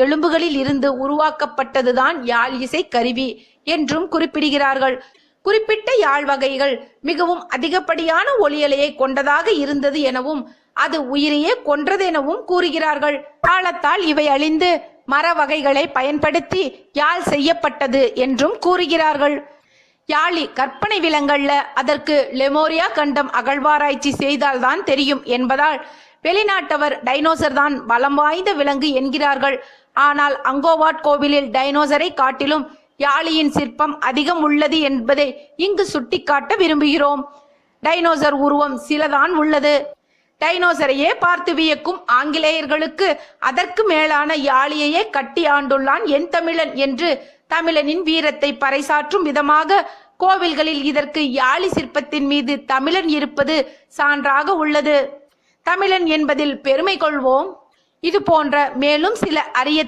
எலும்புகளில் இருந்து உருவாக்கப்பட்டதுதான் யாழ் இசை கருவி என்றும் குறிப்பிடுகிறார்கள். குறிப்பிட்ட யாழ் வகைகள் மிகவும் அதிகப்படியான ஒலியலையை கொண்டதாக இருந்தது எனவும் அது உயிரையே கொன்றது எனவும் கூறுகிறார்கள். காலத்தால் இவை அழிந்து மர வகைகளை பயன்படுத்தி யாழ் செய்யப்பட்டது என்றும் கூறுகிறார்கள். யாழி கற்பனை விலங்கல்ல, அதற்கு லெமோரியா கண்டம் அகழ்வாராய்ச்சி செய்தால்தான் தெரியும் என்பதால் வெளிநாட்டவர் டைனோசர் தான் பலம் வாய்ந்த விலங்கு என்கிறார்கள். ஆனால் அங்கோவாட் கோவிலில் டைனோசரை காட்டிலும் யாழியின் சிற்பம் அதிகம் உள்ளது என்பதை இங்கு சுட்டிக்காட்ட விரும்புகிறோம். டைனோசர் உருவம் சிலதான் உள்ளது. டைனோசரையே பார்த்து வியக்கும் ஆங்கிலேயர்களுக்கு அதற்கு மேலான யாழியையே கட்டி ஆண்டுள்ளான் என் தமிழன் என்று தமிழனின் வீரத்தை பறைசாற்றும் விதமாக கோவில்களில் இதற்கு யாழி சிற்பத்தின் மீது தமிழன் இருப்பது சான்றாக உள்ளது. தமிழன் என்பதில் பெருமை கொள்வோம். இது போன்ற மேலும் சில அரிய